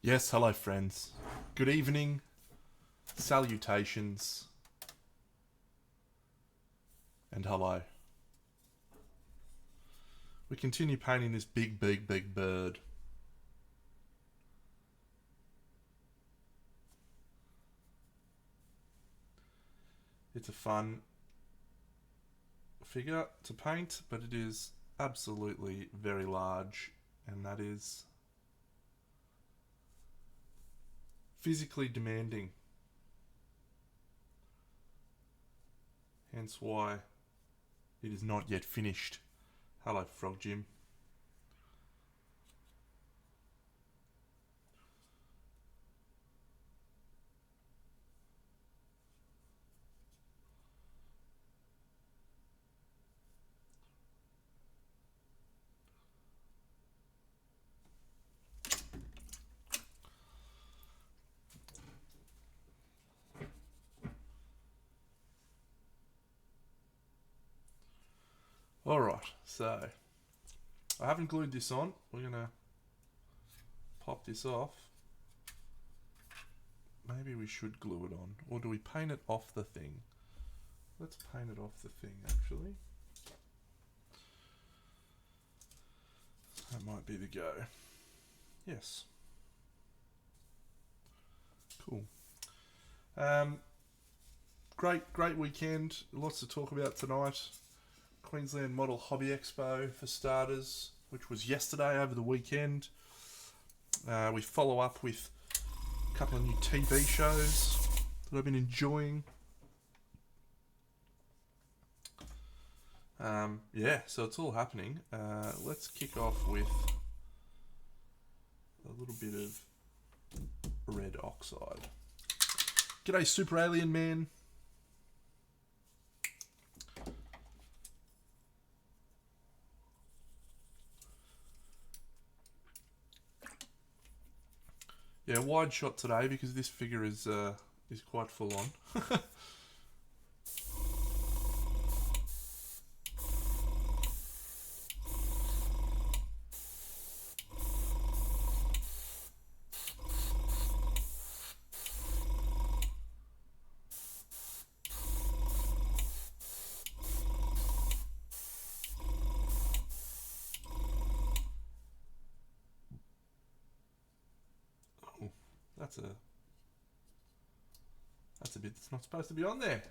Yes, hello friends. Good evening. Salutations. And hello. We continue painting this big bird. It's a fun figure to paint, but it is absolutely very large, and that is physically demanding. Hence why it is not yet finished. Hello, Frog Jim. Alright, so I haven't glued this on. We're gonna pop this off. Maybe we should glue it on. Or do we paint it off the thing? Let's paint it off the thing, actually. That might be the go. Yes. Cool. Great weekend. Lots to talk about tonight. Queensland Model Hobby Expo for starters, which was yesterday over the weekend. We follow up with a couple of new TV shows that I've been enjoying. Yeah, so it's all happening. Let's kick off with a little bit of red oxide. G'day, Super Alien Man. Yeah, wide shot today because this figure is quite full on. That's a bit that's not supposed to be on there.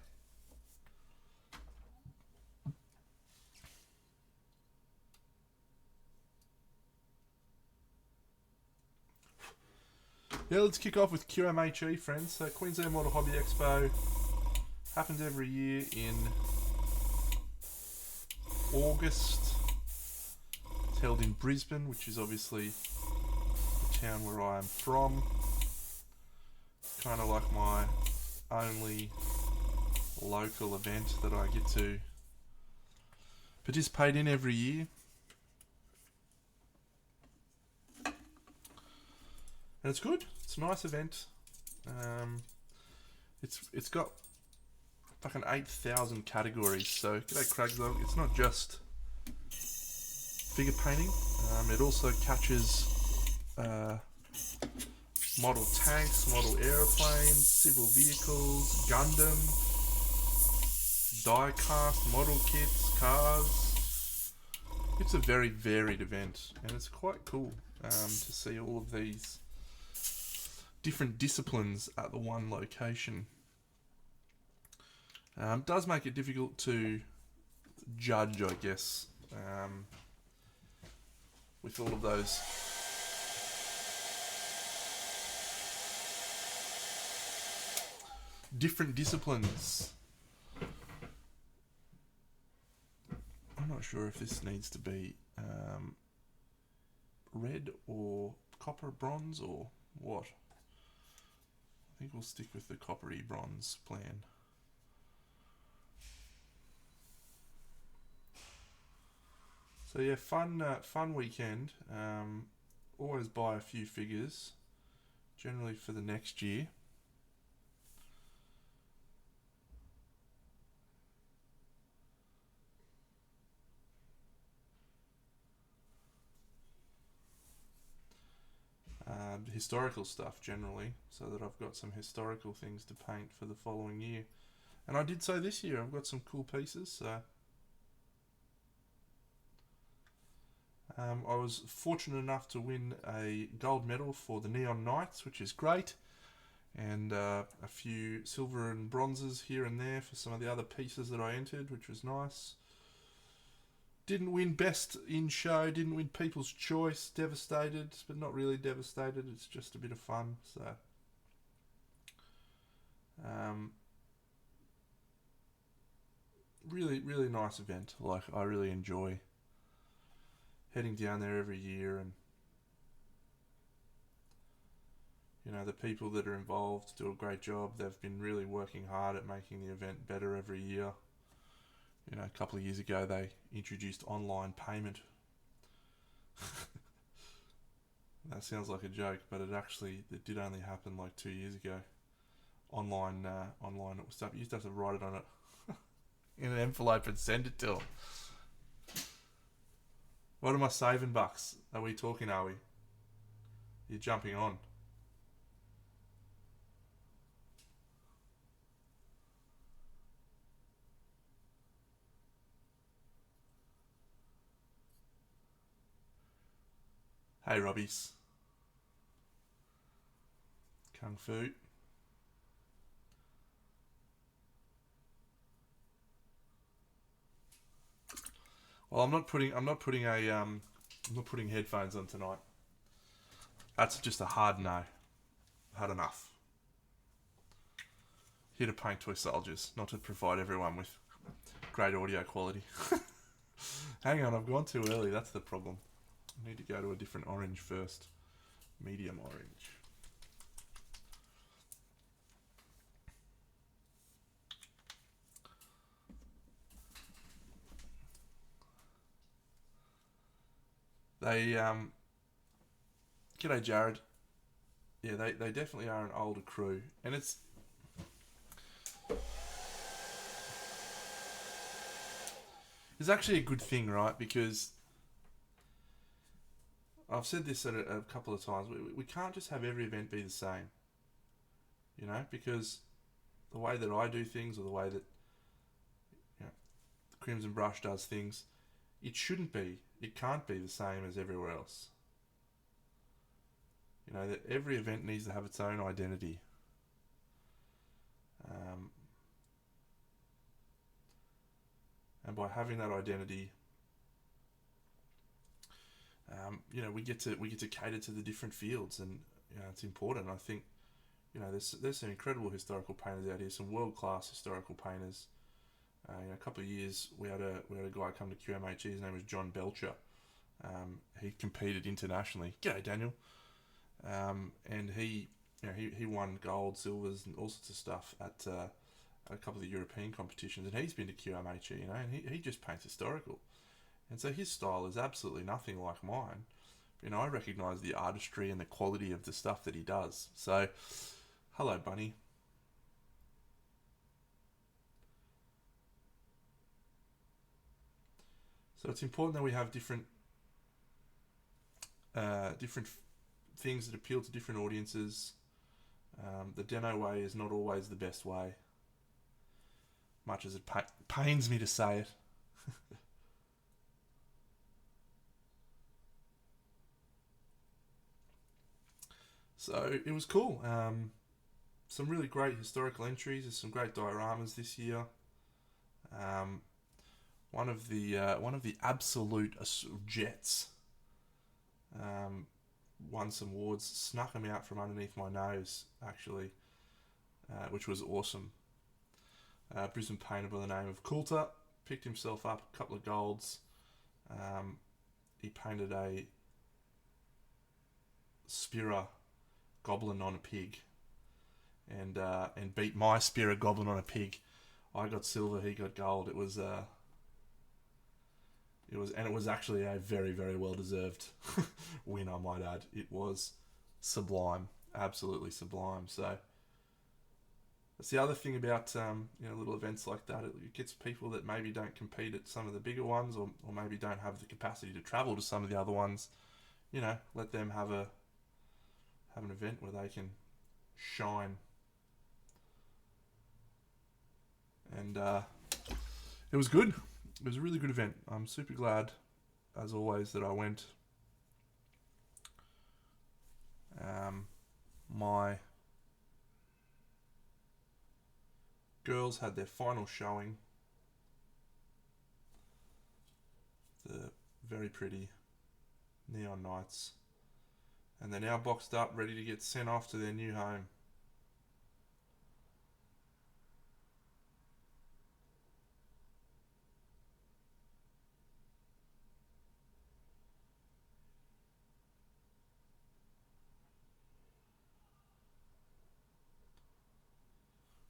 Yeah, let's kick off with QMHE, friends. So Queensland Model Hobby Expo happens every year in August. It's held in Brisbane, which is obviously the town where I am from. Kind of like my only local event that I get to participate in every year. And it's good. It's a nice event. It's got fucking 8,000 categories. So g'day Craigsdog. It's not just figure painting. It also catches model tanks, model aeroplanes, civil vehicles, Gundam, die-cast model kits, cars. It's a very varied event, and it's quite cool to see all of these different disciplines at the one location. Does make it difficult to judge, I guess, with all of those different disciplines. I'm not sure if this needs to be red or copper bronze or what. I think we'll stick with the coppery bronze plan. So yeah, fun weekend. Always buy a few figures, generally for the next year. historical stuff generally, so that I've got some historical things to paint for the following year. And I did so this year. I've got some cool pieces. So I was fortunate enough to win a gold medal for the Neon Knights, which is great, and a few silver and bronzes here and there for some of the other pieces that I entered, which was nice. Didn't win best in show, didn't win people's choice, devastated, but not really devastated, it's just a bit of fun. So really, really nice event. Like, I really enjoy heading down there every year, and you know, the people that are involved do a great job. They've been really working hard at making the event better every year. You know, a couple of years ago they introduced online payment. That sounds like a joke, but it did only happen like 2 years ago. Online stuff. You used to have to write it on it in an envelope and send it to them. What am I saving bucks? Are we talking? Are we? You're jumping on. Hey, Robbies. Kung Fu. Well, I'm not putting headphones on tonight. That's just a hard no. Had enough. Here to paint toy soldiers, not to provide everyone with great audio quality. Hang on, I've gone too early. That's the problem. I need to go to a different orange first. Medium orange. G'day Jared. Yeah, they definitely are an older crew, and it's actually a good thing, right? Because I've said this a couple of times. We can't just have every event be the same, you know, because the way that I do things, or the way that, you know, the Crimson Brush does things, it can't be the same as everywhere else. You know, that every event needs to have its own identity. And by having that identity, you know, we get to cater to the different fields, and you know, it's important. I think, you know, there's some incredible historical painters out here, some world class historical painters. You know, a couple of years we had a guy come to QMHE. His name was John Belcher. He competed internationally. G'day, Daniel. And he won gold, silvers, and all sorts of stuff at a couple of the European competitions. And he's been to QMHE, you know, and he just paints historical. And so his style is absolutely nothing like mine. You know, I recognise the artistry and the quality of the stuff that he does. So, hello, Bunny. So it's important that we have different things that appeal to different audiences. The Deno way is not always the best way, much as it pains me to say it. So it was cool. Some really great historical entries. There's some great dioramas this year. One of the absolute jets won some awards. Snuck them out from underneath my nose, actually, which was awesome. Brisbane painter by the name of Coulter picked himself up a couple of golds. He painted a Sparrow Goblin on a pig, and beat my Sparrow Goblin on a pig. I got silver, he got gold. It was actually a very, very well deserved win, I might add. It was sublime, absolutely sublime. So that's the other thing about you know, little events like that. It gets people that maybe don't compete at some of the bigger ones, or maybe don't have the capacity to travel to some of the other ones. You know, let them have have an event where they can shine. And it was good. It was a really good event. I'm super glad, as always, that I went. My girls had their final showing. The very pretty Neon Knights. And they're now boxed up, ready to get sent off to their new home.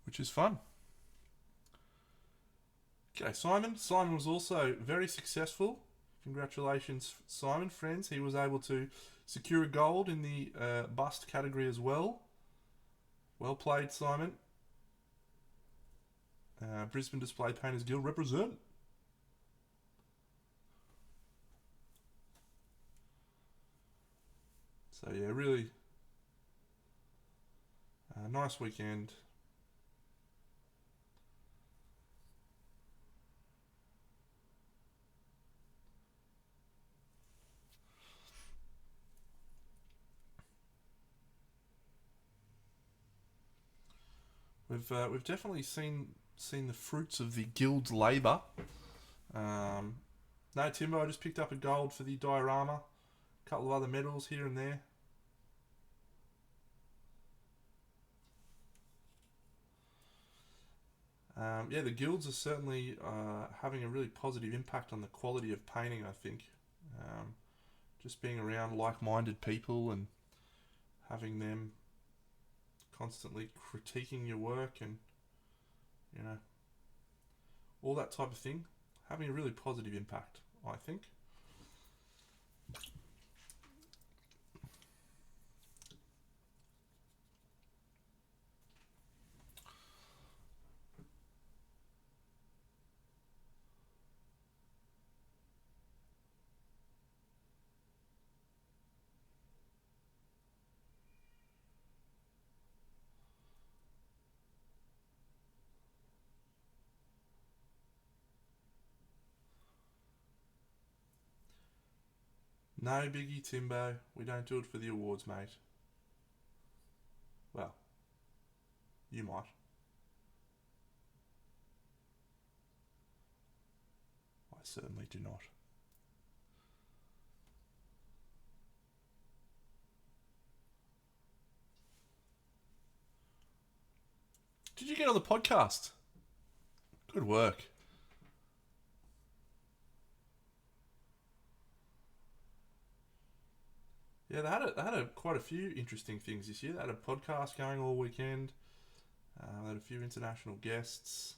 Which is fun. Okay, Simon. Simon was also very successful. Congratulations, Simon. Friends, he was able to secure a gold in the bust category as well. Well played, Simon. Brisbane Display Painters Guild represent. So yeah, really nice weekend. We've definitely seen the fruits of the guild's labour. No, Timbo, I just picked up a gold for the diorama. A couple of other medals here and there. Yeah, the guilds are certainly having a really positive impact on the quality of painting, I think. Just being around like-minded people and having them constantly critiquing your work and, you know, all that type of thing, having a really positive impact, I think. No biggie, Timbo. We don't do it for the awards, mate. Well, you might. I certainly do not. Did you get on the podcast? Good work. Yeah, they had quite a few interesting things this year. They had a podcast going all weekend. They had a few international guests,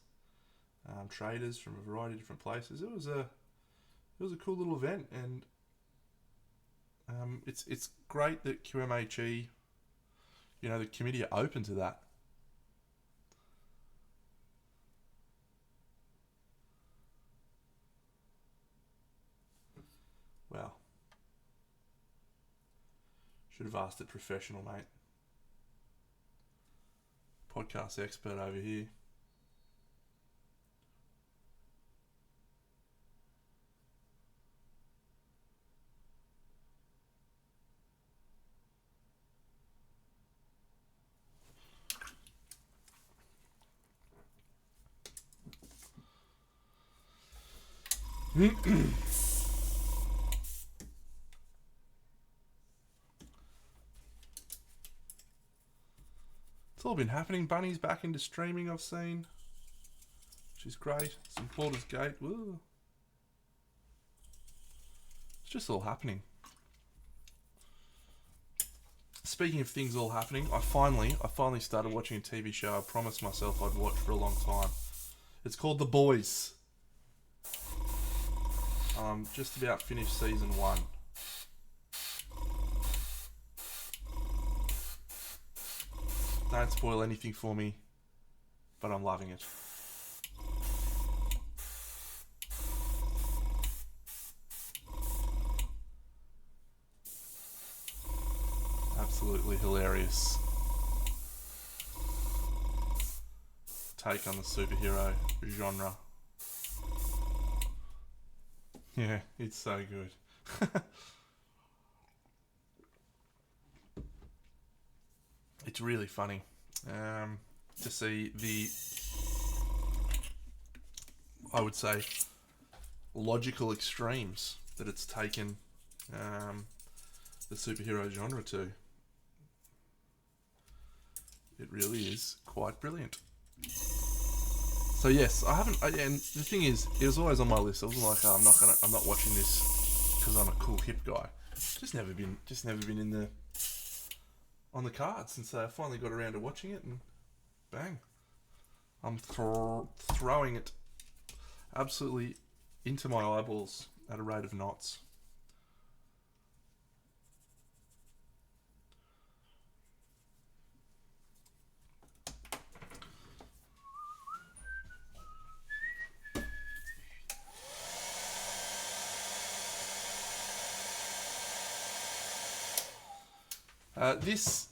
traders from a variety of different places. It was a cool little event, and it's great that QMHE, you know, the committee are open to that. Well, should have asked it professional, mate. Podcast expert over here. It's all been happening. Bunny's back into streaming, I've seen, which is great. Some Baldur's Gate. Woo. It's just all happening. Speaking of things all happening, I finally started watching a TV show I promised myself I'd watch for a long time. It's called The Boys. Just about finished season 1. Don't spoil anything for me, but I'm loving it. Absolutely hilarious. take on the superhero genre. Yeah, it's so good. It's really funny to see the, I would say, logical extremes that it's taken the superhero genre to. It really is quite brilliant. So yes, I haven't. And the thing is, it was always on my list. I wasn't like, oh, I'm not watching this because I'm a cool hip guy. Just never been in the on the cards, and so I finally got around to watching it, and bang, I'm throwing it absolutely into my eyeballs at a rate of knots.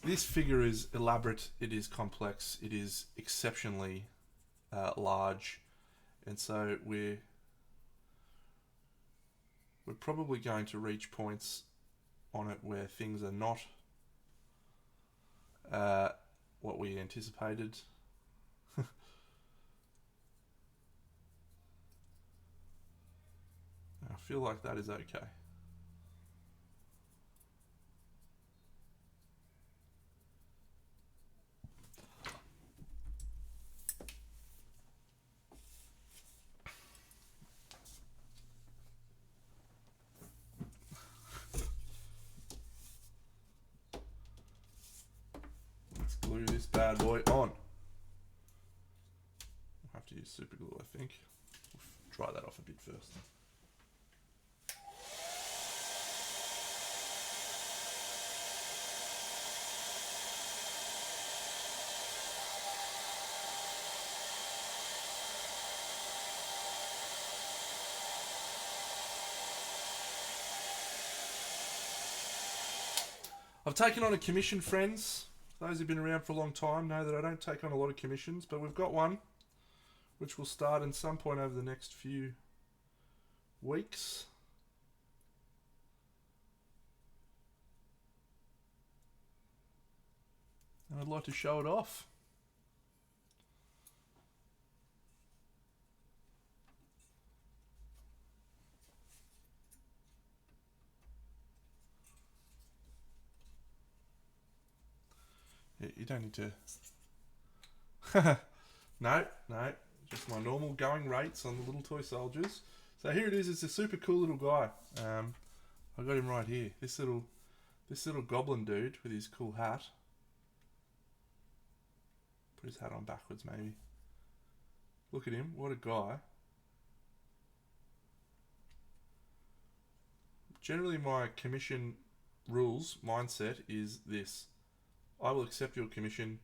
This figure is elaborate. It is complex. It is exceptionally large, and so we're probably going to reach points on it where things are not what we anticipated. I feel like that is okay. Let's glue this bad boy on. I'll have to use super glue, I think. We'll dry that off a bit first. I've taken on a commission, friends. Those who've been around for a long time know that I don't take on a lot of commissions, but we've got one, which will start in some point over the next few weeks. And I'd like to show it off. You don't need to... No, just my normal going rates on the little toy soldiers. So here it is. It's a super cool little guy. I got him right here. This little goblin dude with his cool hat. Put his hat on backwards, maybe. Look at him. What a guy. Generally, my commission rules mindset is this. I will accept your commission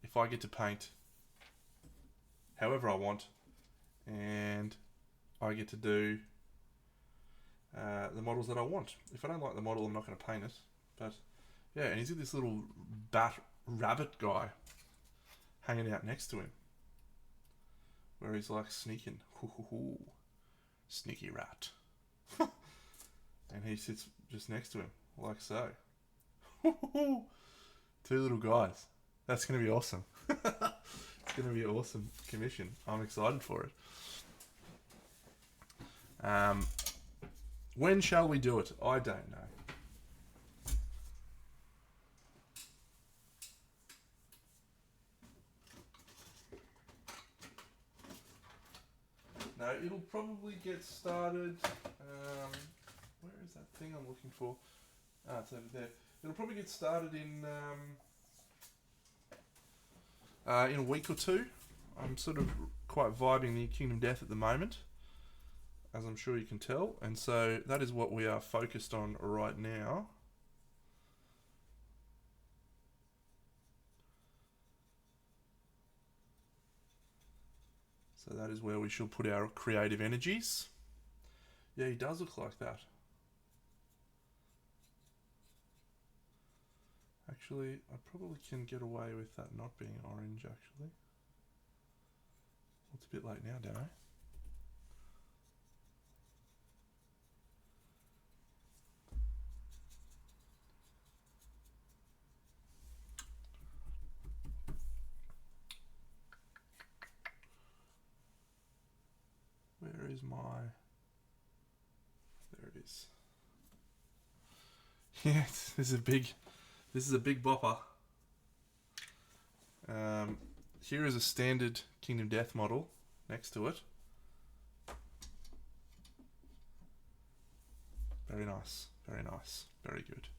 if I get to paint however I want, and I get to do the models that I want. If I don't like the model, I'm not going to paint it. But yeah, and he's got this little bat rabbit guy hanging out next to him, where he's like sneaking. Sneaky rat. And he sits just next to him, like so. Two little guys. That's going to be awesome. It's going to be an awesome commission. I'm excited for it. When shall we do it? I don't know. No, it'll probably get started. Where is that thing I'm looking for? Ah, it's over there. It'll probably get started in a week or two. I'm sort of quite vibing the Kingdom Death at the moment, as I'm sure you can tell, and so that is what we are focused on right now. So that is where we shall put our creative energies. Yeah, he does look like that. Actually, I probably can get away with that not being orange, actually. It's a bit late now, don't I? Where is my... There it is. Yeah, this is a big bopper. Here is a standard Kingdom Death model next to it. Very nice, very nice, very good.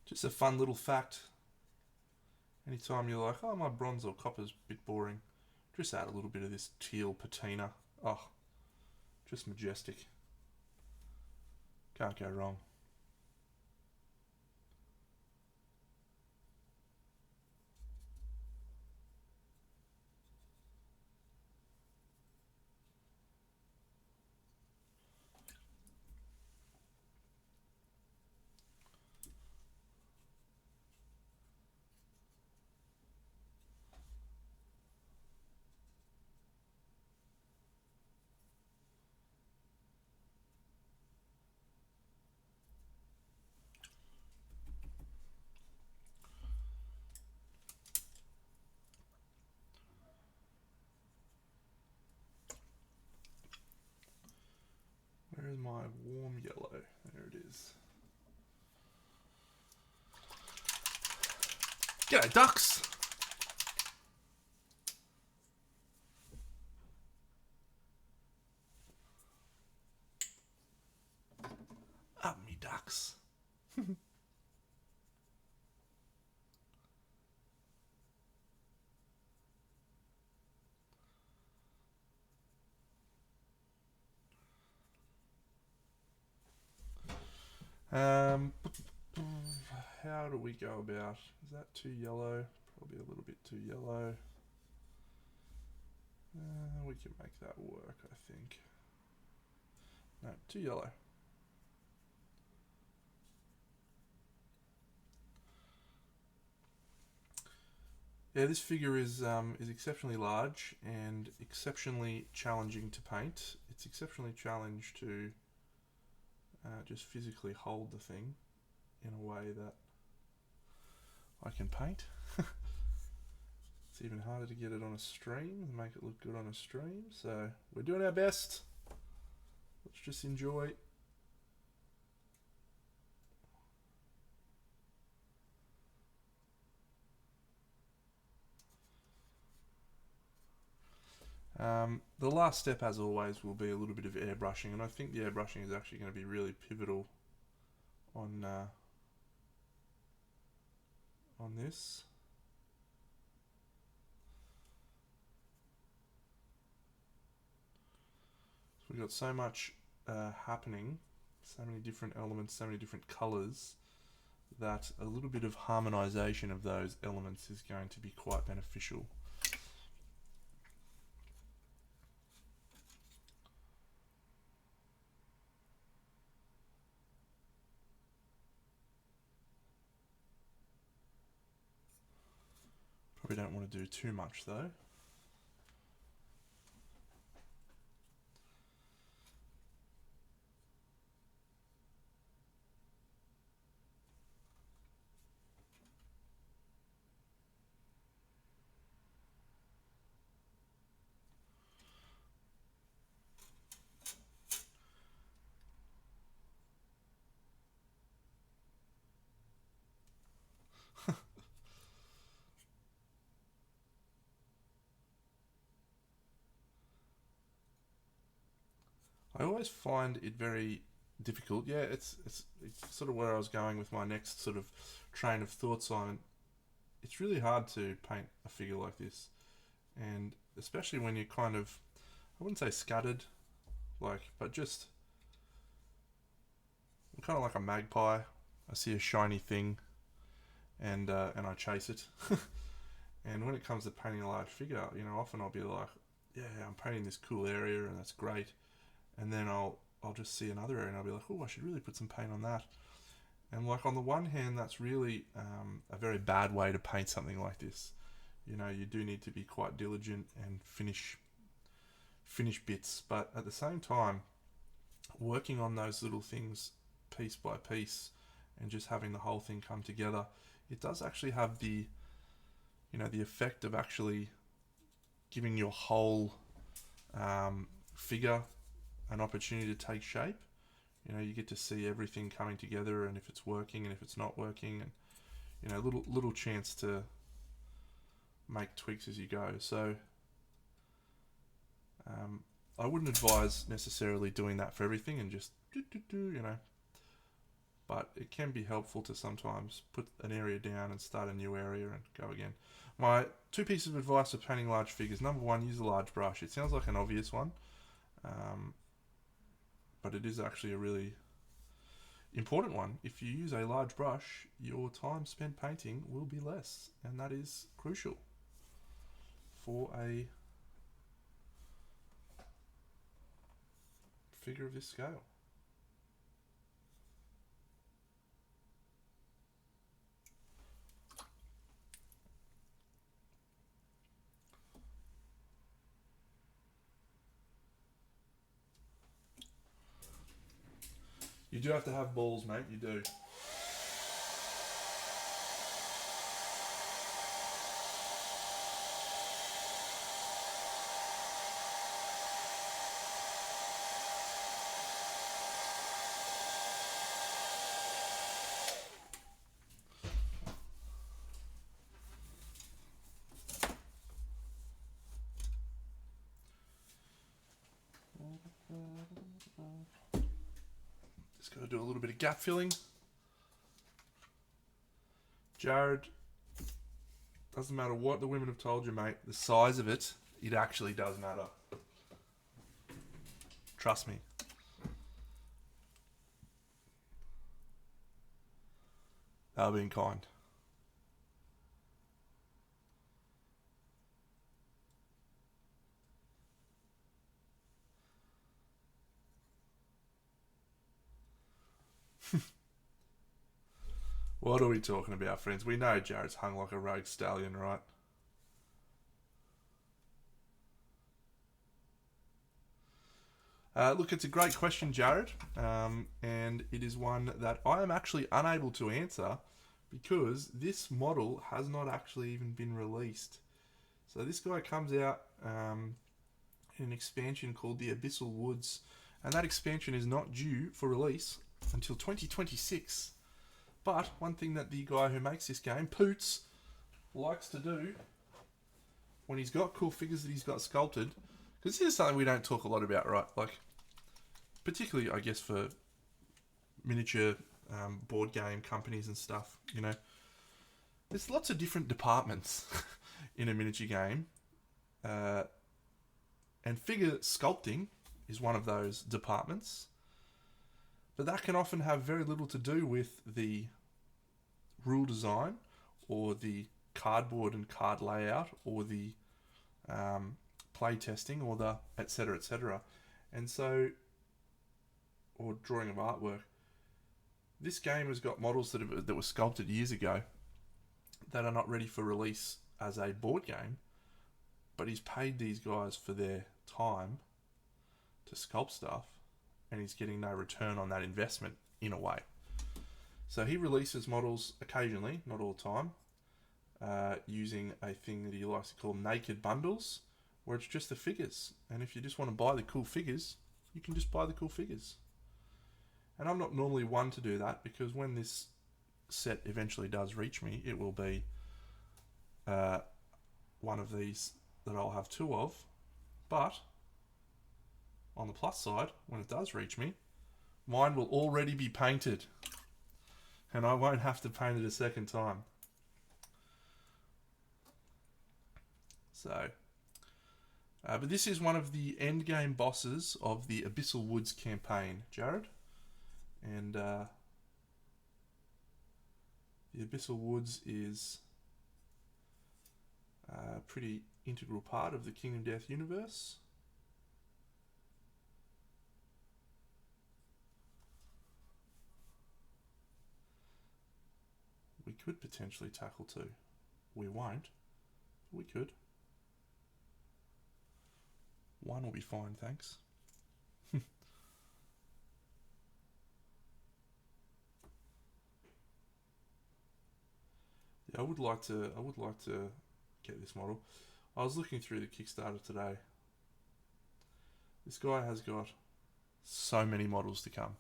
Just a fun little fact. Anytime you're like, oh, my bronze or copper's a bit boring, just add a little bit of this teal patina. Oh, just majestic. Can't go wrong. Where is my warm yellow? There it is. G'day, ducks! Up me ducks. How do we go about? Is that too yellow? Probably a little bit too yellow. We can make that work, I think. No, too yellow. Yeah, this figure is exceptionally large and exceptionally challenging to paint. It's exceptionally challenged to just physically hold the thing in a way that I can paint. It's even harder to get it on a stream and make it look good on a stream. So we're doing our best. Let's just enjoy. The last step, as always, will be a little bit of airbrushing, and I think the airbrushing is actually going to be really pivotal on this. So we've got so much happening, so many different elements, so many different colours, that a little bit of harmonisation of those elements is going to be quite beneficial. Probably don't want to do too much though. I always find it very difficult. Yeah, it's sort of where I was going with my next sort of train of thoughts on. It's really hard to paint a figure like this, and especially when you're kind of, I wouldn't say scattered, but just kind of like a magpie. I see a shiny thing, and I chase it. And when it comes to painting a large figure, often I'll be like, yeah, I'm painting this cool area, and that's great. And then I'll just see another area, and I'll be like, oh, I should really put some paint on that. And on the one hand, that's really a very bad way to paint something like this. You do need to be quite diligent and finish bits, but at the same time, working on those little things piece by piece and just having the whole thing come together, it does actually have the effect of actually giving your whole figure an opportunity to take shape. You get to see everything coming together, and if it's working and if it's not working, and little chance to make tweaks as you go. So I wouldn't advise necessarily doing that for everything and just but it can be helpful to sometimes put an area down and start a new area and go again. My 2 pieces of advice for painting large figures. Number 1, use a large brush. It sounds like an obvious one, but it is actually a really important one. If you use a large brush, your time spent painting will be less, and that is crucial for a figure of this scale. You do have to have balls, mate. You do. Just got to do a little bit of gap filling. Jared, doesn't matter what the women have told you, mate. The size of it actually does matter. Trust me. They were being kind. What are we talking about, friends? We know Jared's hung like a rogue stallion, right? Look, it's a great question, Jared, and it is one that I am actually unable to answer because this model has not actually even been released. So this guy comes out in an expansion called the Abyssal Woods, and that expansion is not due for release until 2026. But one thing that the guy who makes this game, Poots, likes to do when he's got cool figures that he's got sculpted, because this is something we don't talk a lot about, right? Particularly, I guess, for miniature board game companies and stuff, There's lots of different departments in a miniature game, and figure sculpting is one of those departments. But that can often have very little to do with the rule design or the cardboard and card layout or the play testing or the etc. etc. And so, or drawing of artwork. This game has got models that were sculpted years ago that are not ready for release as a board game, but he's paid these guys for their time to sculpt stuff, and he's getting no return on that investment in a way. So he releases models occasionally, not all the time, using a thing that he likes to call naked bundles, where it's just the figures. And if you just want to buy the cool figures, you can just buy the cool figures. And I'm not normally one to do that, because when this set eventually does reach me, it will be one of these that I'll have 2 of. But on the plus side, when it does reach me, mine will already be painted, and I won't have to paint it a second time. So But this is one of the endgame bosses of the Abyssal Woods campaign, Jared. And the Abyssal Woods is a pretty integral part of the Kingdom Death universe. We could potentially tackle 2. We won't, but we could. 1 will be fine, thanks. Yeah, I would like to get this model. I was looking through the Kickstarter today. This guy has got so many models to come.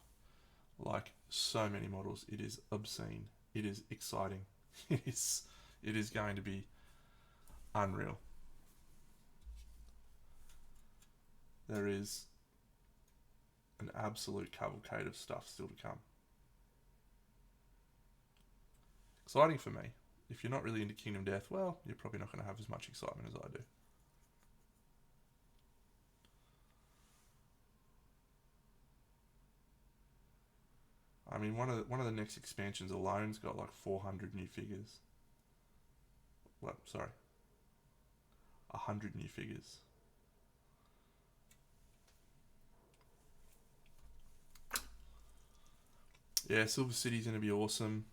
Like, so many models. It is obscene. It is exciting. It is going to be unreal. There is an absolute cavalcade of stuff still to come. Exciting for me. If you're not really into Kingdom Death, well, you're probably not going to have as much excitement as I do. I mean, one of the next expansions alone's got like 400 new figures. Well, sorry, 100 new figures. Yeah, Silver City's going to be awesome.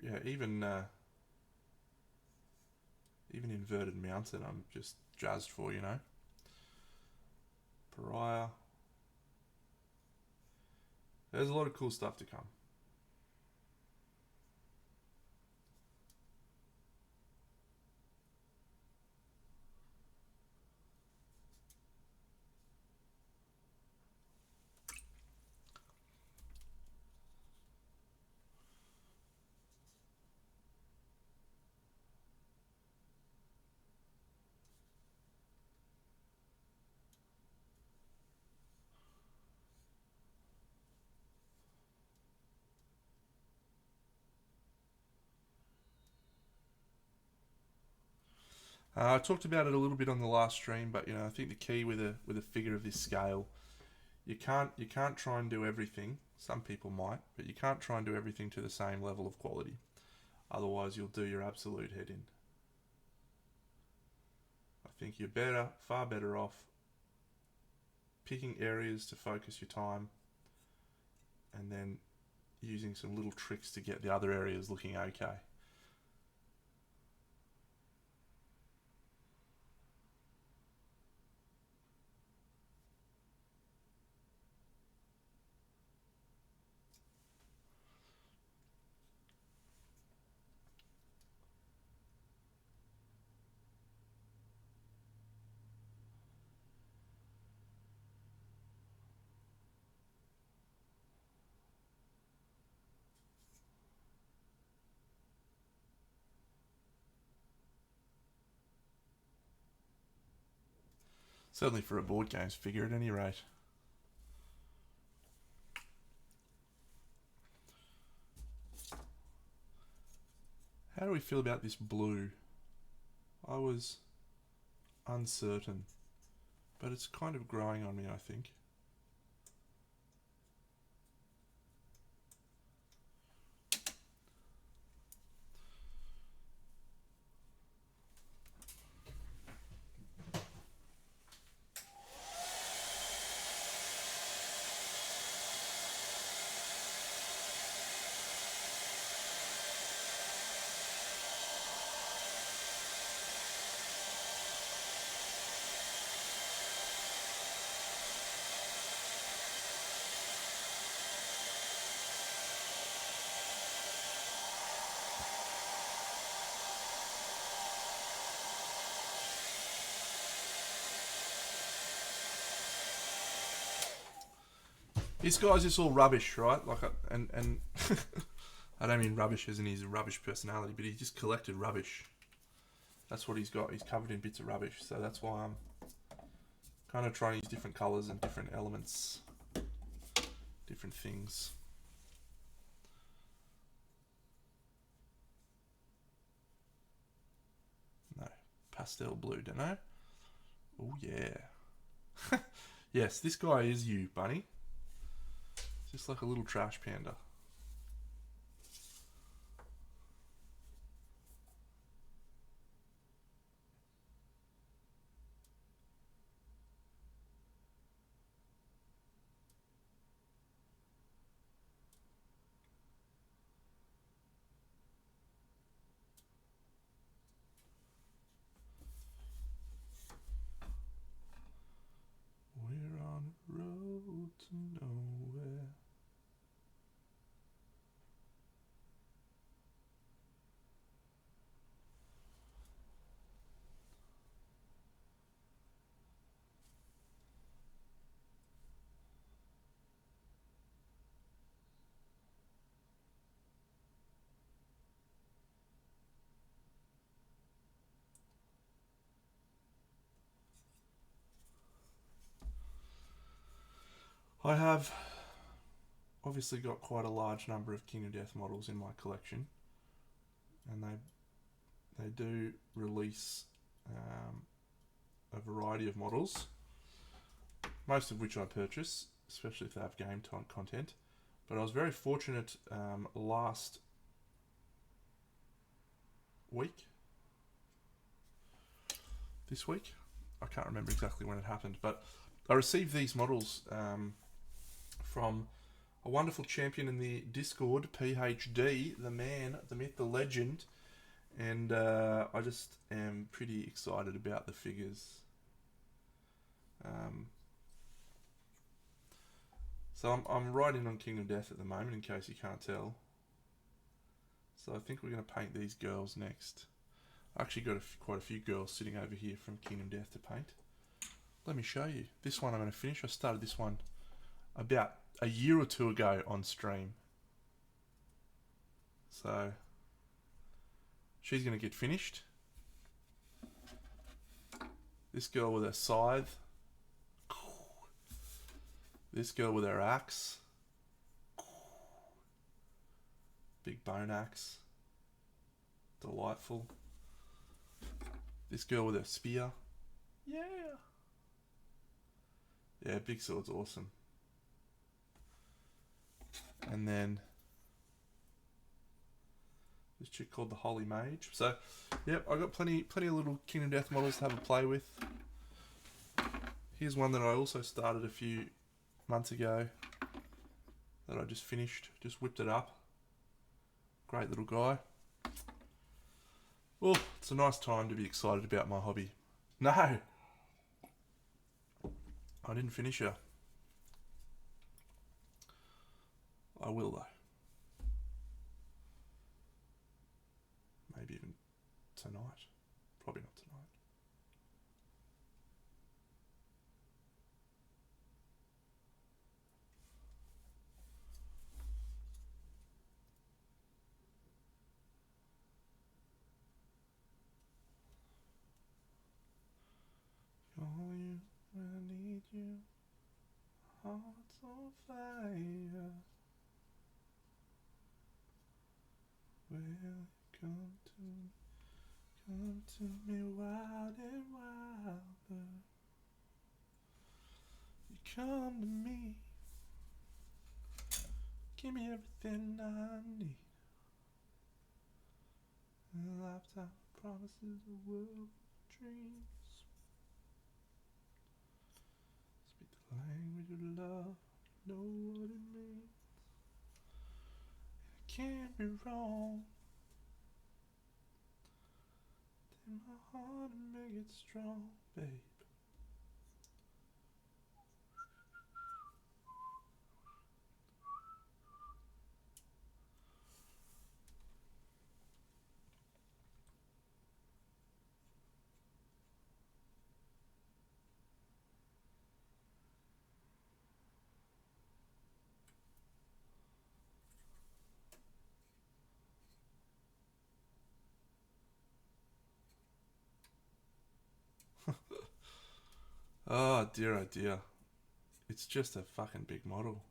Yeah, even Inverted Mountain, I'm just jazzed for, you know. Pariah. There's a lot of cool stuff to come. I talked about it a little bit on the last stream, but you know, I think the key with a figure of this scale, you can't try and do everything. Some people might, but you can't try and do everything to the same level of quality. Otherwise, you'll do your absolute head in. I think you're far better off picking areas to focus your time, and then using some little tricks to get the other areas looking okay. Certainly for a board games figure at any rate. How do we feel about this blue? I was uncertain, but it's kind of growing on me, I think. This guy's just all rubbish, right? Like, and I don't mean rubbish as in his rubbish personality, but he just collected rubbish. That's what he's got. He's covered in bits of rubbish, so that's why I'm kind of trying to use different colours and different elements, different things. No, pastel blue, don't know. Oh yeah. Yes, this guy is you, Bunny. Just like a little trash panda. We're on a road to nowhere. I have obviously got quite a large number of King of Death models in my collection, and they do release a variety of models, most of which I purchase, especially if they have game time content. But I was very fortunate last week, this week, I can't remember exactly when it happened, but I received these models from a wonderful champion in the Discord, PhD, the man, the myth, the legend, and I just am pretty excited about the figures. So I'm riding on King of Death at the moment, in case you can't tell. So I think we're going to paint these girls next. I actually got quite a few girls sitting over here from King of Death to paint. Let me show you. This one I'm going to finish. I started this one about a year or two ago on stream. So she's going to get finished. This girl with her scythe. This girl with her axe. Big bone axe. Delightful. This girl with her spear. Yeah. Yeah, big sword's awesome. And then this chick called the Holy Mage. So, yep, I got plenty of little King of Death models to have a play with. Here's one that I also started a few months ago that I just finished, just whipped it up. Great little guy. Well, it's a nice time to be excited about my hobby. No, I didn't finish her. I will though. Maybe even tonight. Probably not tonight. Call you when I need you. Heart's on fire. Well, come to me wild and wilder. You come to me, give me everything I need. A lifetime promises a world of dreams. Speak the language of love, know what it means. It can't be wrong. Take my heart and make it strong, babe. Oh dear, oh dear. It's just a fucking big model.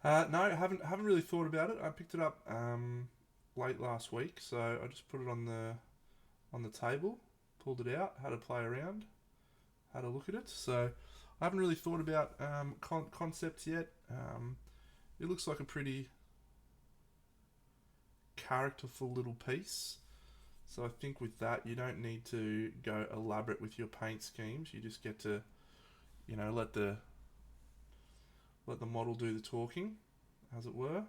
No, I haven't really thought about it. I picked it up late last week, so I just put it on the table, pulled it out, had a play around, had a look at it. So I haven't really thought about concepts yet. It looks like a pretty characterful little piece. So I think with that, you don't need to go elaborate with your paint schemes. You just get to, let the model do the talking, as it were.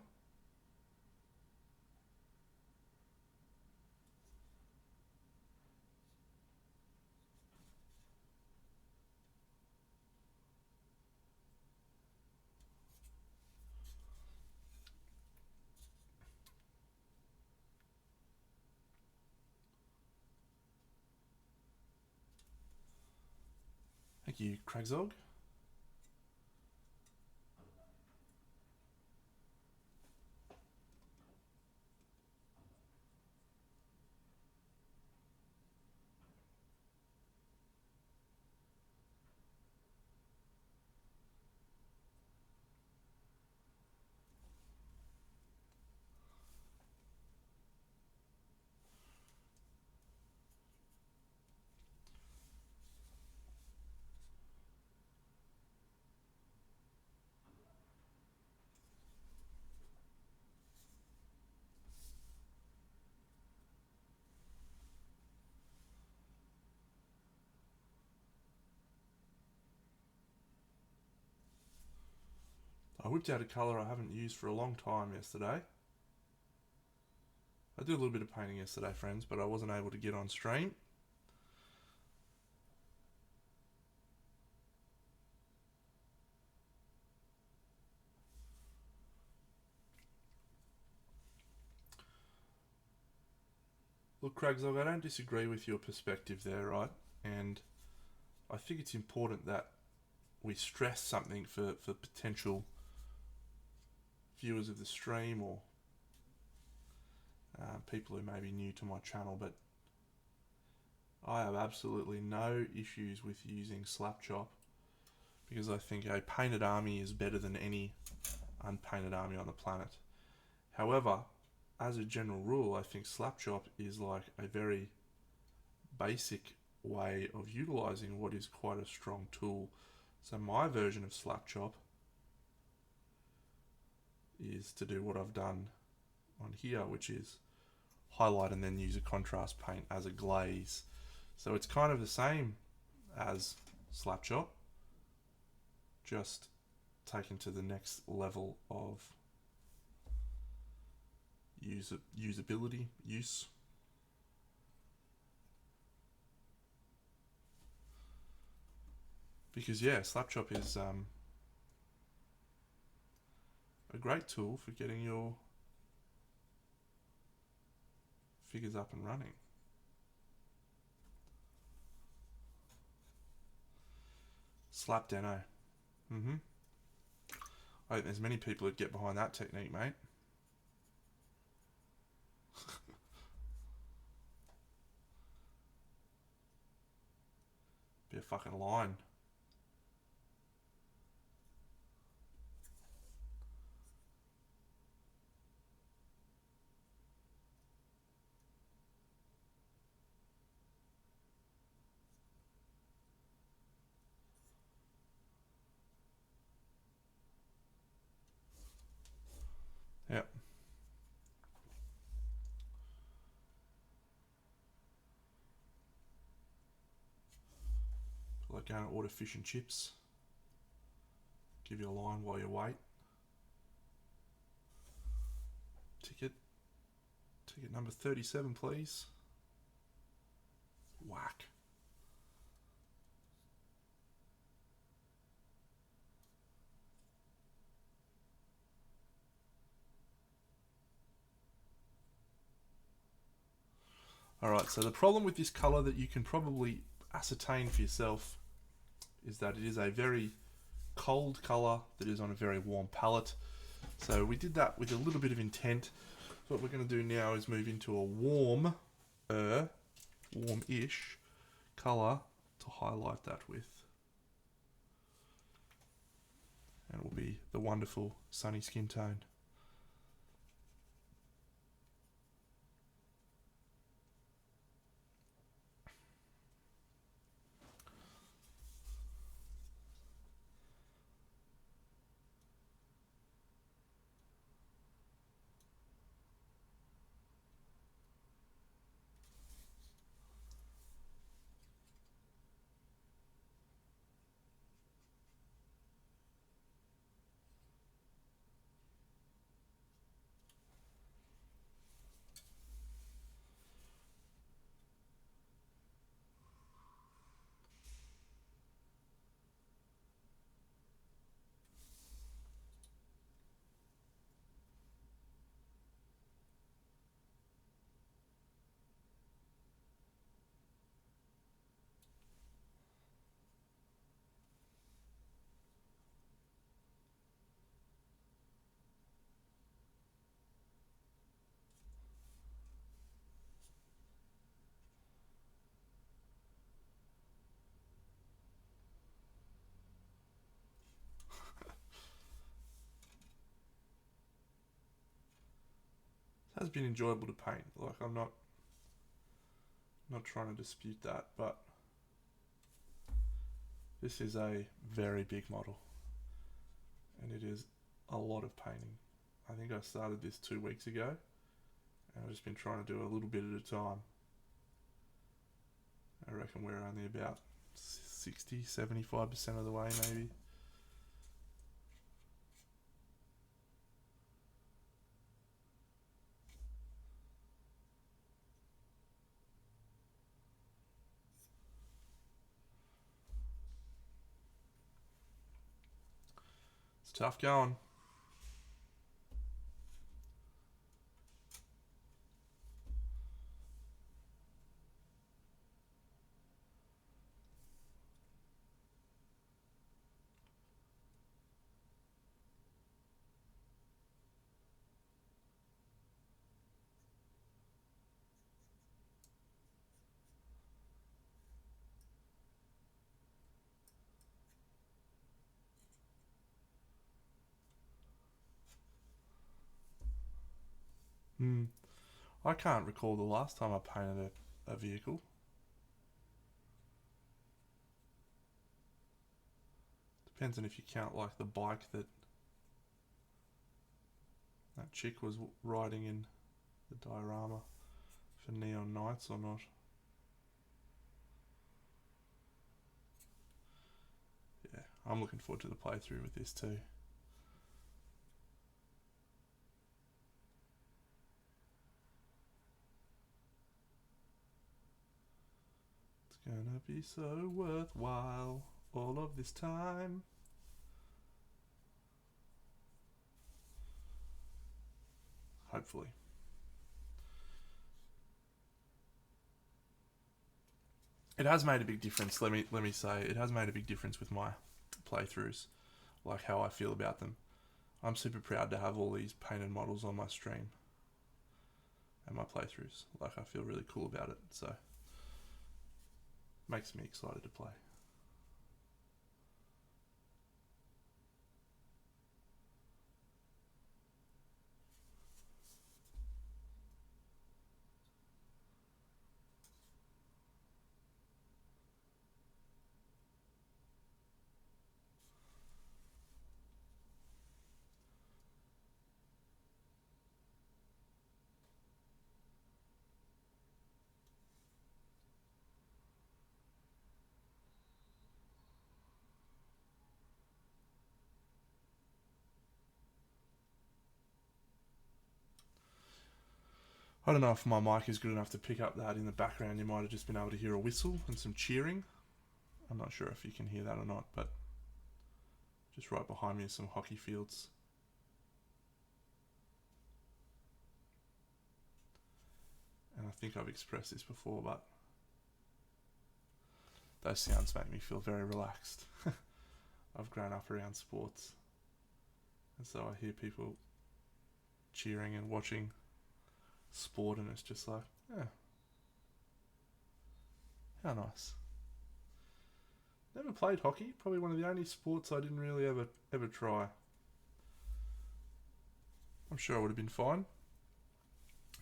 Thank you, Cragzog. I whipped out a colour I haven't used for a long time yesterday. I did a little bit of painting yesterday, friends, but I wasn't able to get on stream. Look, Cragzog, I don't disagree with your perspective there, right? And I think it's important that we stress something for potential viewers of the stream or people who may be new to my channel, but I have absolutely no issues with using Slapchop because I think a painted army is better than any unpainted army on the planet. However, as a general rule, I think Slapchop is like a very basic way of utilizing what is quite a strong tool. So my version of Slapchop is to do what I've done on here, which is highlight and then use a contrast paint as a glaze. So it's kind of the same as Slapchop, just taken to the next level of usability, use. Because yeah, Slapchop is a great tool for getting your figures up and running. Slap Deno. I think there's many people that get behind that technique, mate. Be a fucking line. Yep. Like going to order fish and chips. Give you a line while you wait. Ticket number 37, please. Whack. Alright, so the problem with this colour that you can probably ascertain for yourself is that it is a very cold colour that is on a very warm palette. So we did that with a little bit of intent. So what we're going to do now is move into a warm-ish colour to highlight that with. and it will be the wonderful sunny skin tone. It has been enjoyable to paint. Like, I'm not trying to dispute that, but this is a very big model, and it is a lot of painting. I think I started this 2 weeks ago, and I've just been trying to do a little bit at a time. I reckon we're only about 60-75% of the way, maybe. It's tough going. I can't recall the last time I painted a vehicle. Depends on if you count like the bike that chick was riding in the diorama for Neon Nights or not. Yeah, I'm looking forward to the playthrough with this too. It's gonna be so worthwhile, all of this time. Hopefully. It has made a big difference. Let me say, it has made a big difference with my playthroughs, like how I feel about them. I'm super proud to have all these painted models on my stream and my playthroughs. Like, I feel really cool about it, so makes me excited to play. I don't know if my mic is good enough to pick up that in the background. You might have just been able to hear a whistle and some cheering. I'm not sure if you can hear that or not, but just right behind me is some hockey fields. And I think I've expressed this before, but those sounds make me feel very relaxed. I've grown up around sports, and so I hear people cheering and watching sport, and it's just like, yeah, how nice. Never played hockey. Probably one of the only sports I didn't really ever try. I'm sure I would have been fine.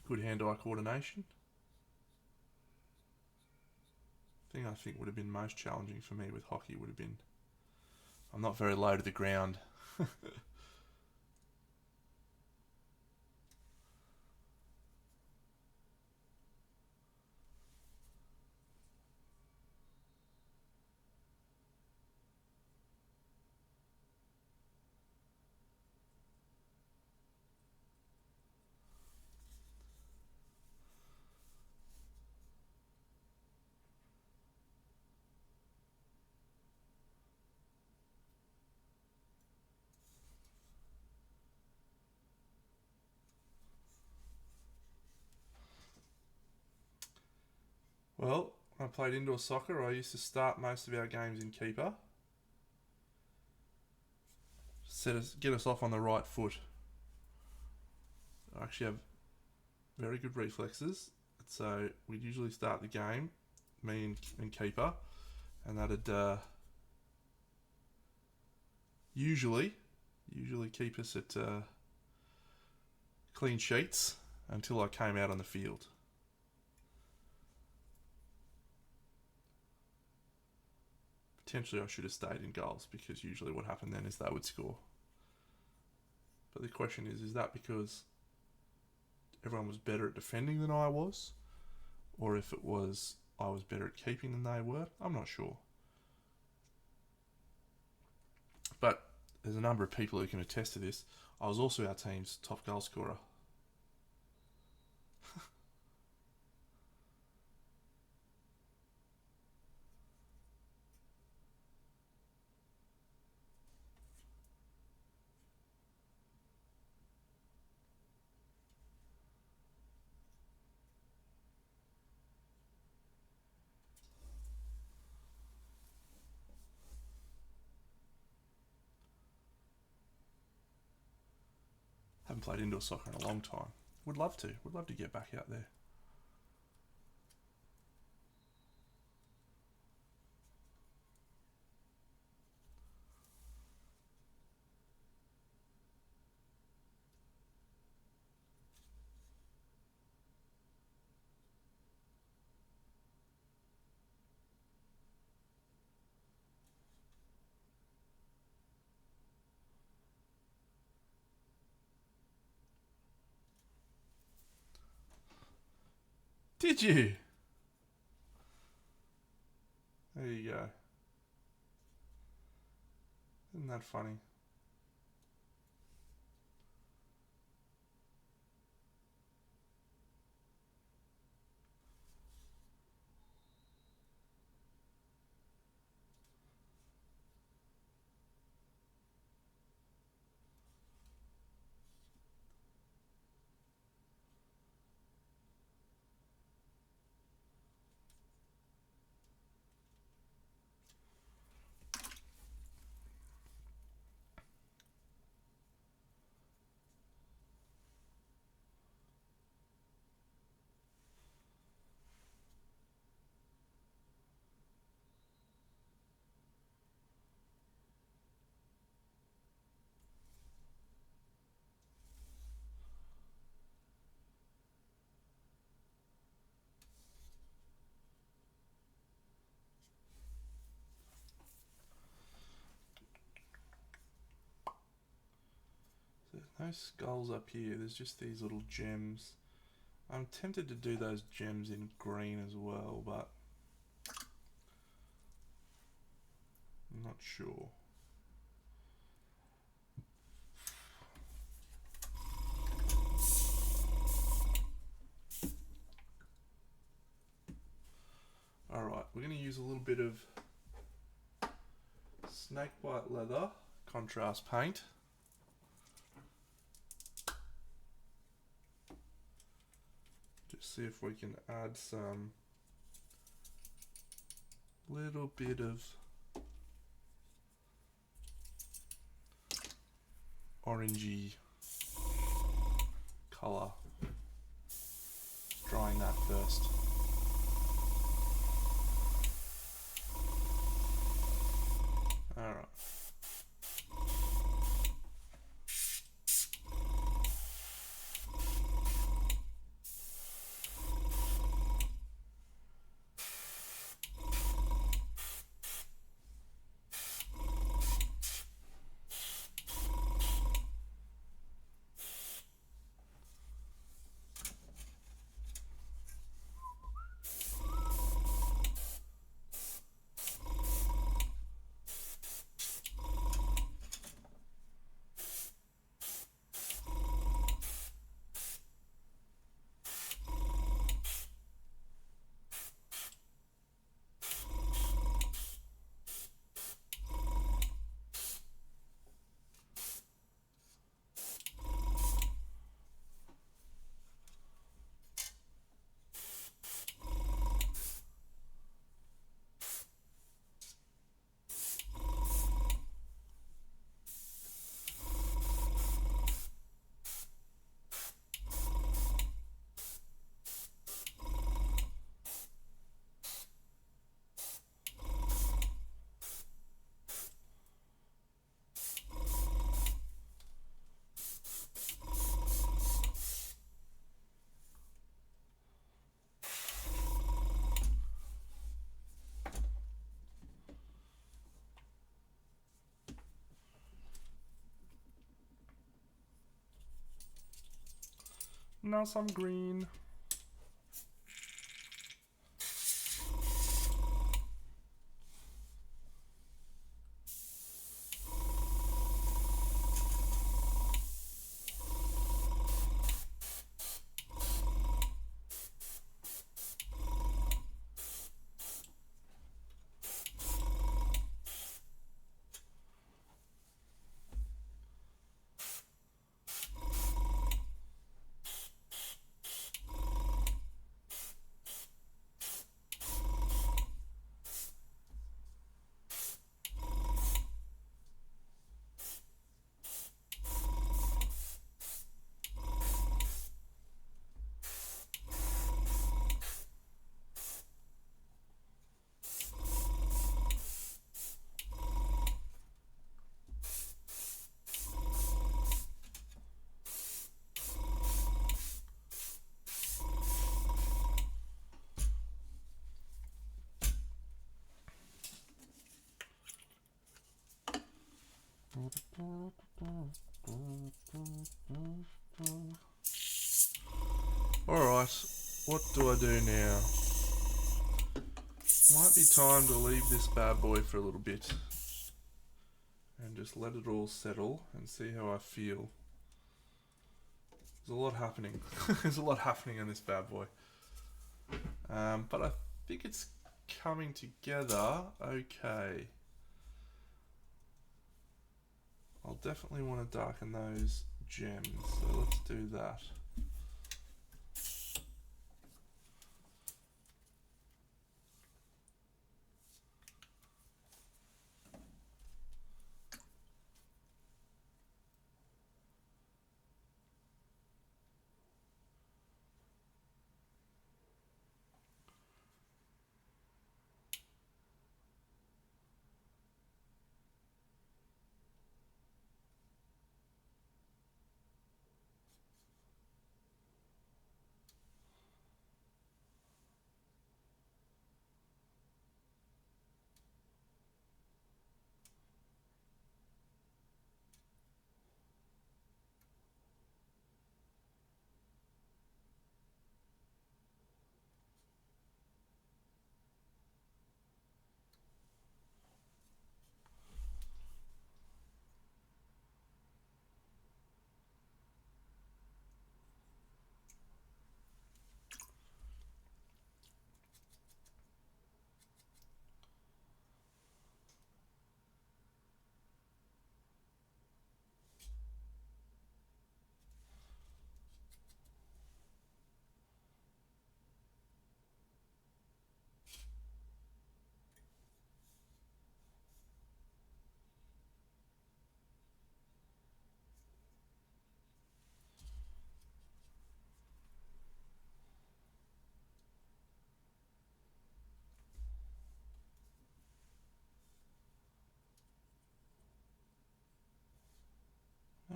Good hand-eye coordination. Thing I think would have been most challenging for me with hockey would have been I'm not very low to the ground. Well, when I played indoor soccer, I used to start most of our games in keeper. Get us off on the right foot. I actually have very good reflexes, so we'd usually start the game, me and keeper, and that'd usually keep us at clean sheets until I came out on the field. Potentially I should have stayed in goals because usually what happened then is they would score. But the question is that because everyone was better at defending than I was? Or if it was I was better at keeping than they were? I'm not sure. But there's a number of people who can attest to this. I was also our team's top goal scorer. Haven't played indoor soccer in a long time. Would love to get back out there. Did you? There you go. Isn't that funny? No skulls up here. There's just these little gems. I'm tempted to do those gems in green as well, but I'm not sure. Alright, we're going to use a little bit of snakebite leather contrast paint. Just see if we can add some little bit of orangey colour. Drying that first. Alright. Now some green. Alright, what do I do now? Might be time to leave this bad boy for a little bit and just let it all settle and see how I feel. There's a lot happening. There's a lot happening on this bad boy. But I think it's coming together okay. I'll definitely want to darken those gems, so let's do that.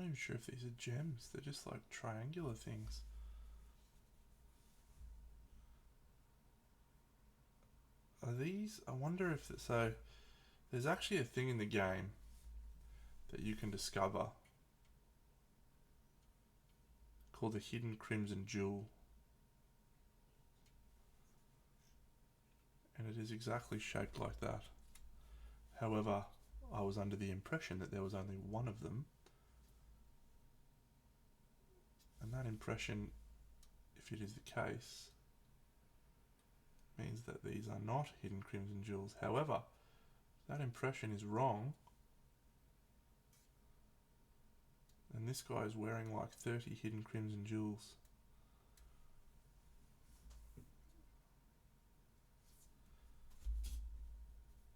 not even sure if these are gems. They're just like triangular things. Are these? I wonder if... So, there's actually a thing in the game that you can discover called the Hidden Crimson Jewel. And it is exactly shaped like that. However, I was under the impression that there was only one of them. And that impression, if it is the case, means that these are not Hidden Crimson Jewels. However, that impression is wrong. And this guy is wearing like 30 Hidden Crimson Jewels.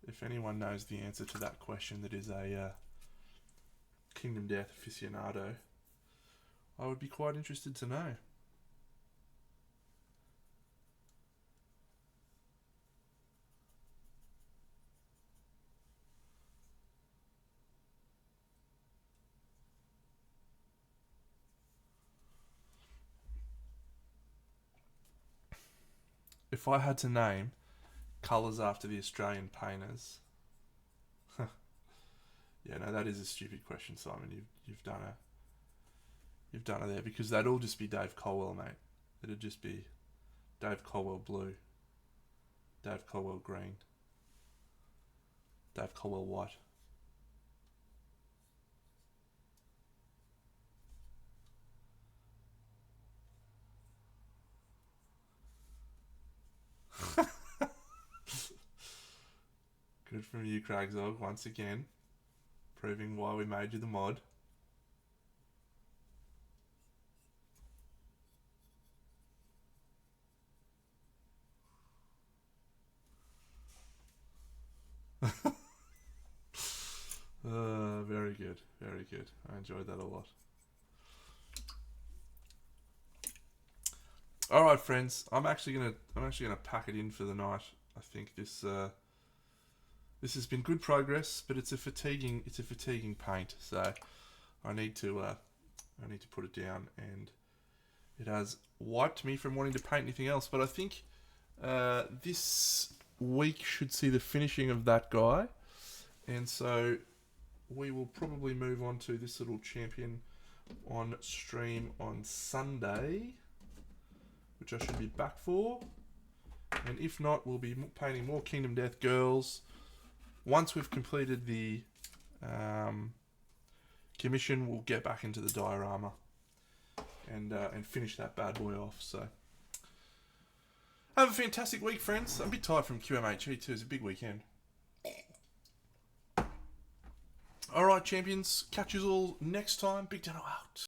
If anyone knows the answer to that question that is a Kingdom Death aficionado, I would be quite interested to know. If I had to name colours after the Australian painters, yeah, no, that is a stupid question, Simon. You've done it there, because they'd all just be Dave Colwell, mate. It'd just be Dave Colwell blue, Dave Colwell green, Dave Colwell white. Good from you, Craigsog, once again, proving why we made you the mod. Very good, very good. I enjoyed that a lot. All right, friends. I'm actually gonna pack it in for the night. I think this has been good progress, but it's a fatiguing paint. So I need to put it down, and it has wiped me from wanting to paint anything else. But I think this week should see the finishing of that guy, and so we will probably move on to this little champion on stream on Sunday, which I should be back for. And if not, we'll be painting more Kingdom Death girls. Once we've completed the commission, we'll get back into the diorama and finish that bad boy off. So have a fantastic week, friends. I'm a bit tired from QMHE too. It's a big weekend. All right, champions. Catch you all next time. Big Dano out.